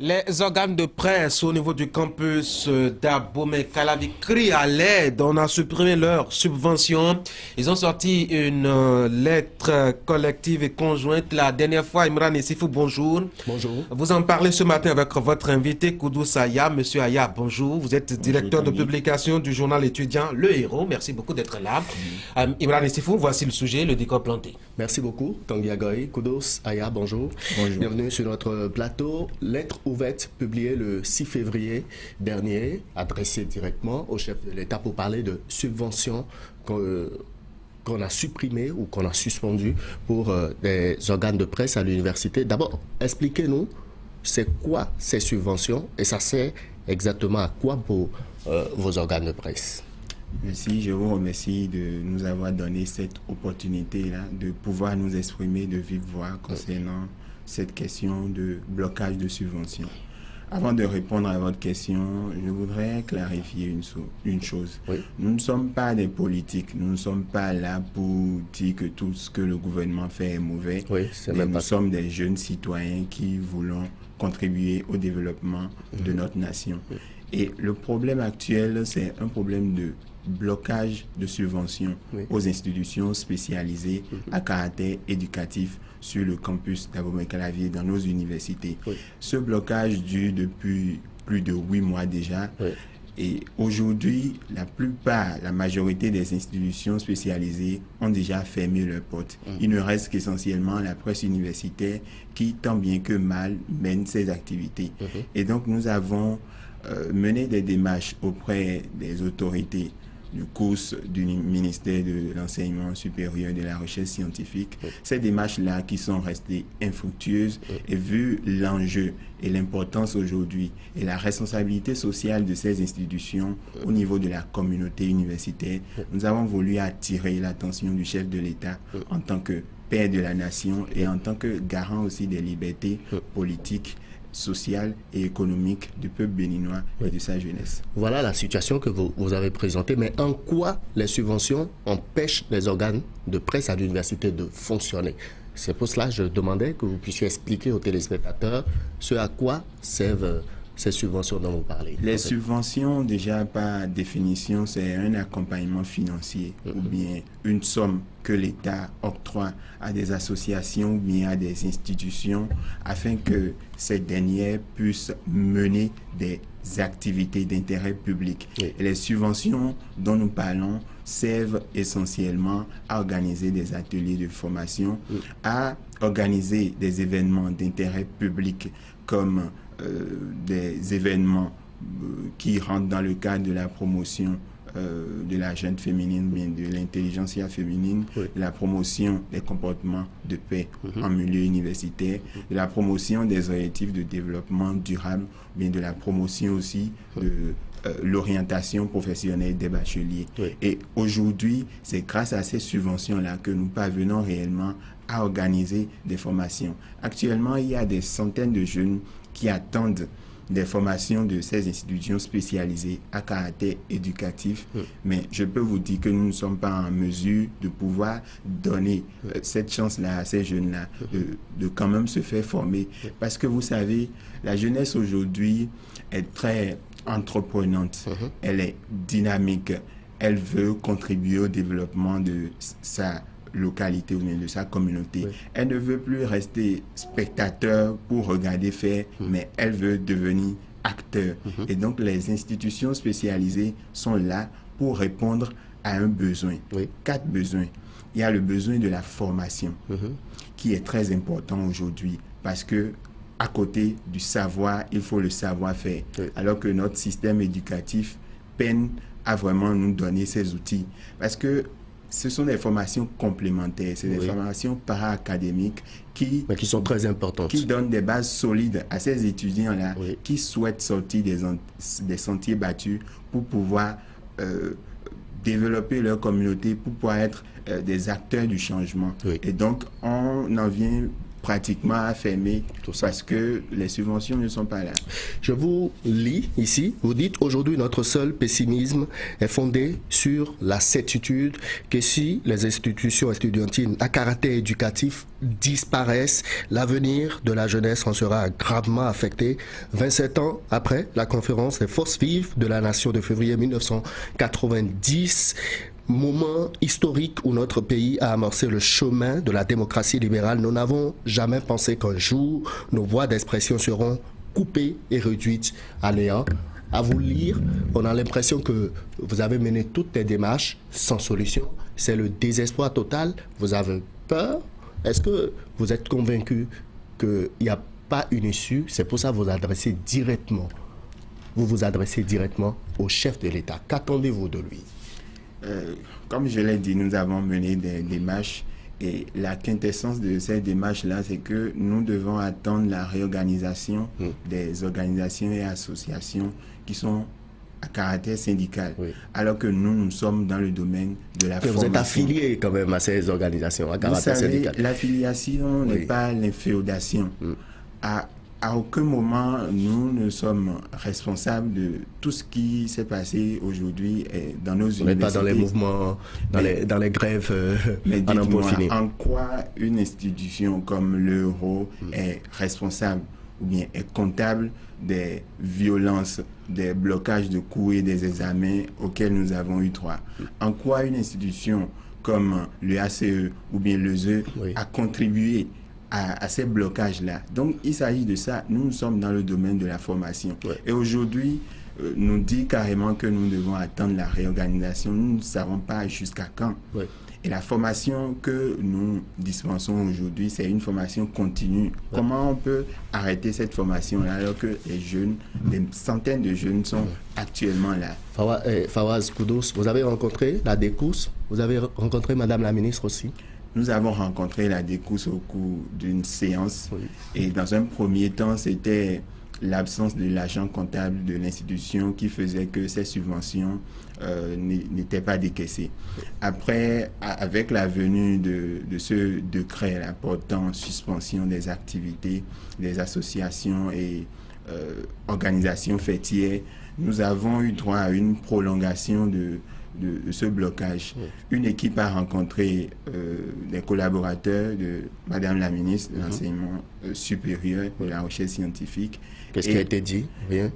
Les organes de presse au niveau du campus d'Abomey-Calavi crient à l'aide. On a supprimé leurs subventions. Ils ont sorti une lettre collective et conjointe. La dernière fois, Imran Essifou, bonjour. Bonjour. Vous en parlez ce matin avec votre invité, Koudous Aya. Monsieur Aya, bonjour. Vous êtes directeur de publication du journal étudiant Le Héros. Merci beaucoup d'être là. Imran Essifou, voici le sujet, le décor planté. Merci beaucoup, Tanguy Agoy. Koudous Aya, bonjour. Bonjour. Bienvenue sur notre plateau. Lettre ouverte publiée le 6 février dernier, adressée directement au chef de l'État pour parler de subventions qu'on a supprimées ou qu'on a suspendues pour des organes de presse à l'université. D'abord, expliquez-nous, c'est quoi ces subventions et ça sert exactement à quoi pour vos organes de presse? Merci, je vous remercie de nous avoir donné cette opportunité-là de pouvoir nous exprimer de vive voix concernant cette question de blocage de subventions. Avant de répondre à votre question, je voudrais clarifier une chose. Oui. Nous ne sommes pas des politiques, nous ne sommes pas là pour dire que tout ce que le gouvernement fait est mauvais. Oui, mais nous sommes des jeunes citoyens qui voulons contribuer au développement de notre nation. Et le problème actuel, c'est un problème de blocage de subventions aux institutions spécialisées à caractère éducatif sur le campus d'Abomey-Calavi dans nos universités. Ce blocage dure depuis plus de 8 mois déjà. Et aujourd'hui, la majorité des institutions spécialisées ont déjà fermé leurs portes. Il ne reste qu'essentiellement la presse universitaire qui, tant bien que mal, mène ses activités. Et donc, nous avons mené des démarches auprès des autorités du cours du ministère de l'Enseignement supérieur et de la Recherche scientifique. Ces démarches-là qui sont restées infructueuses et vu l'enjeu et l'importance aujourd'hui et la responsabilité sociale de ces institutions au niveau de la communauté universitaire, nous avons voulu attirer l'attention du chef de l'État en tant que père de la nation et en tant que garant aussi des libertés politiques, sociale et économique du peuple béninois et de sa jeunesse. Voilà la situation que vous avez présentée, mais en quoi les subventions empêchent les organes de presse à l'université de fonctionner? C'est pour cela que je demandais que vous puissiez expliquer aux téléspectateurs ce à quoi servent ces subventions dont vous parlez. Les subventions, déjà par définition, c'est un accompagnement financier ou bien une somme que l'État octroie à des associations ou bien à des institutions afin que ces dernières puissent mener des activités d'intérêt public. Et les subventions dont nous parlons servent essentiellement à organiser des ateliers de formation, à organiser des événements d'intérêt public comme des événements qui rentrent dans le cadre de la promotion de la jeune féminine, bien de l'intelligentsia féminine, de la promotion des comportements de paix en milieu universitaire, de la promotion des objectifs de développement durable, bien de la promotion aussi de l'orientation professionnelle des bacheliers. Et aujourd'hui, c'est grâce à ces subventions-là que nous parvenons réellement à organiser des formations. Actuellement, il y a des centaines de jeunes qui attendent des formations de ces institutions spécialisées à caractère éducatif, mais je peux vous dire que nous ne sommes pas en mesure de pouvoir donner cette chance-là à ces jeunes-là, de quand même se faire former. Parce que vous savez, la jeunesse aujourd'hui est très entreprenante, elle est dynamique, elle veut contribuer au développement de sa localité ou bien de sa communauté. Elle ne veut plus rester spectateur pour regarder faire, mais elle veut devenir acteur. Et donc les institutions spécialisées sont là pour répondre à un besoin. 4 besoins. Il y a le besoin de la formation, qui est très important aujourd'hui, parce que à côté du savoir, il faut le savoir-faire. Alors que notre système éducatif peine à vraiment nous donner ces outils. Parce que ce sont des formations complémentaires, c'est des formations para-académiques qui sont très importantes, qui donnent des bases solides à ces étudiants-là qui souhaitent sortir des sentiers battus pour pouvoir développer leur communauté, pour pouvoir être des acteurs du changement. Et donc, on en vient pratiquement à fermer parce que les subventions ne sont pas là. Je vous lis ici, vous dites aujourd'hui notre seul pessimisme est fondé sur la certitude que si les institutions estudiantines à caractère éducatif disparaissent, l'avenir de la jeunesse en sera gravement affecté. 27 ans après la conférence des forces vives de la nation de février 1990, moment historique où notre pays a amorcé le chemin de la démocratie libérale. Nous n'avons jamais pensé qu'un jour, nos voies d'expression seront coupées et réduites à néant. À vous lire, on a l'impression que vous avez mené toutes les démarches sans solution. C'est le désespoir total. Vous avez peur. Est-ce que vous êtes convaincu qu'il n'y a pas une issue? C'est pour ça que vous adressez directement. Vous vous adressez directement au chef de l'État. Qu'attendez-vous de lui? Comme je l'ai dit, nous avons mené des démarches et la quintessence de ces démarches-là, c'est que nous devons attendre la réorganisation des organisations et associations qui sont à caractère syndical, alors que nous sommes dans le domaine de la formation. Vous êtes affilié quand même à ces organisations à caractère syndical. L'affiliation n'est pas l'inféodation. À aucun moment, nous ne sommes responsables de tout ce qui s'est passé aujourd'hui dans nos universités. On n'est pas dans les mouvements, dans les grèves mais dites-moi, en quoi une institution comme l'Euro est responsable ou bien est comptable des violences, des blocages de cours et des examens auxquels nous avons eu droit? En quoi une institution comme le ACE ou bien l'ESE a contribué à ces blocages-là? Donc, il s'agit de ça. Nous sommes dans le domaine de la formation. Et aujourd'hui, nous dit carrément que nous devons attendre la réorganisation. Nous ne savons pas jusqu'à quand. Et la formation que nous dispensons aujourd'hui, c'est une formation continue. Comment on peut arrêter cette formation-là alors que les jeunes, des centaines de jeunes sont actuellement là? Fawaz Koudous, vous avez rencontré la DECOUS, vous avez rencontré Madame la ministre aussi? Nous avons rencontré la DECOUS au cours d'une séance et dans un premier temps, c'était l'absence de l'agent comptable de l'institution qui faisait que ces subventions n'étaient pas décaissées. Après, avec la venue de ce décret portant suspension des activités des associations et organisations fêtières, nous avons eu droit à une prolongation de ce blocage. Une équipe a rencontré des collaborateurs de Madame la ministre de l'Enseignement supérieur et de la recherche scientifique. Qu'est-ce qui a été dit? Rien.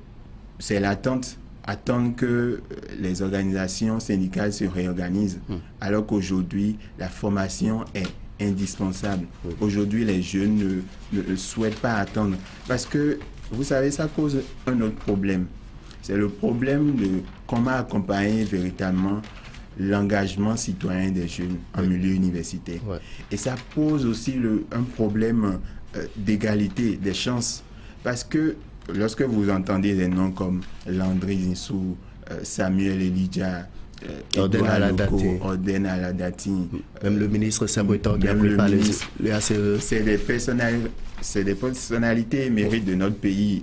C'est l'attente. Attendre que les organisations syndicales se réorganisent, alors qu'aujourd'hui, la formation est indispensable. Aujourd'hui, les jeunes ne souhaitent pas attendre. Parce que, vous savez, ça cause un autre problème. C'est le problème de comment accompagner véritablement l'engagement citoyen des jeunes en milieu universitaire. Et ça pose aussi un problème d'égalité des chances. Parce que lorsque vous entendez des noms comme Landry Zinsou, Samuel Elijah, Oden Aladati, même le ministre Sabouetan qui a pris par les ACE. C'est des personnalités émérites de notre pays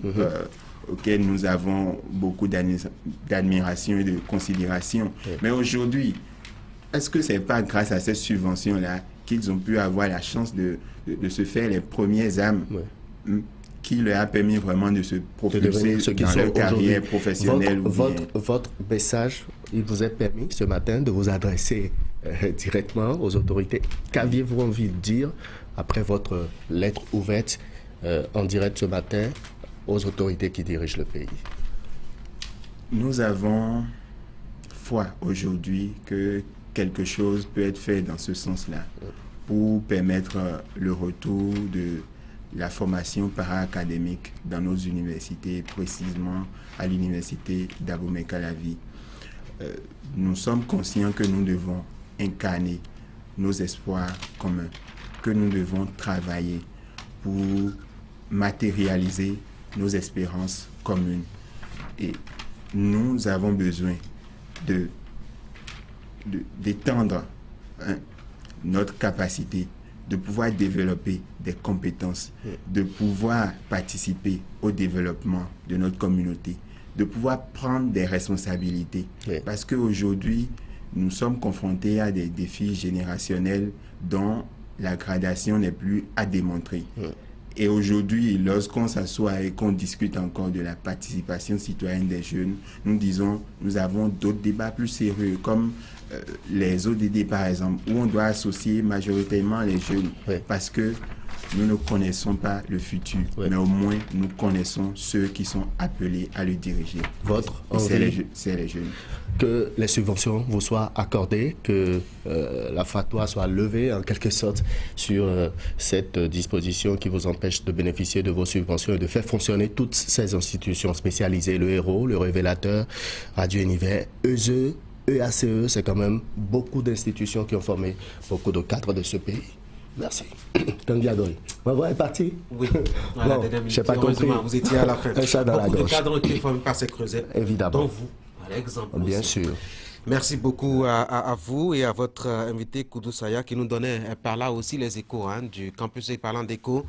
auxquelles nous avons beaucoup d'admiration et de considération. Mais aujourd'hui, est-ce que ce n'est pas grâce à ces subventions-là qu'ils ont pu avoir la chance de se faire les premières âmes qui leur a permis vraiment de se propulser dans leur carrière professionnelle? Votre message, il vous a permis ce matin de vous adresser directement aux autorités. Qu'aviez-vous envie de dire après votre lettre ouverte en direct ce matin aux autorités qui dirigent le pays? Nous avons foi aujourd'hui que quelque chose peut être fait dans ce sens-là pour permettre le retour de la formation para-académique dans nos universités, précisément à l'université d'Abomey-Calavi. Nous sommes conscients que nous devons incarner nos espoirs communs, que nous devons travailler pour matérialiser nos espérances communes. Et nous avons besoin d'étendre notre capacité de pouvoir développer des compétences, de pouvoir participer au développement de notre communauté, de pouvoir prendre des responsabilités. Parce qu'aujourd'hui, nous sommes confrontés à des défis générationnels dont la gradation n'est plus à démontrer. Et aujourd'hui, lorsqu'on s'assoit et qu'on discute encore de la participation citoyenne des jeunes, nous disons, nous avons d'autres débats plus sérieux, comme les ODD par exemple, où on doit associer majoritairement les jeunes, parce que nous ne connaissons pas le futur, mais au moins nous connaissons ceux qui sont appelés à le diriger. Votre envie, c'est les jeunes. Que les subventions vous soient accordées, que la fatwa soit levée en quelque sorte sur cette disposition qui vous empêche de bénéficier de vos subventions et de faire fonctionner toutes ces institutions spécialisées, le Héros, le Révélateur, Radio Univers, ESE, EACE, c'est quand même beaucoup d'institutions qui ont formé beaucoup de cadres de ce pays. Merci. Tanguy Agoy. Ma voix est partie. Oui. Bon, je n'ai pas compris. Vous étiez à la fin. Un chat dans la gorge. Beaucoup de cadres ont été formés par ces creusets. Évidemment. Dont vous, par exemple. Bien sûr. Merci beaucoup à vous et à votre invité Koudou Saya qui nous donnait par là aussi les échos du campus et parlant d'échos.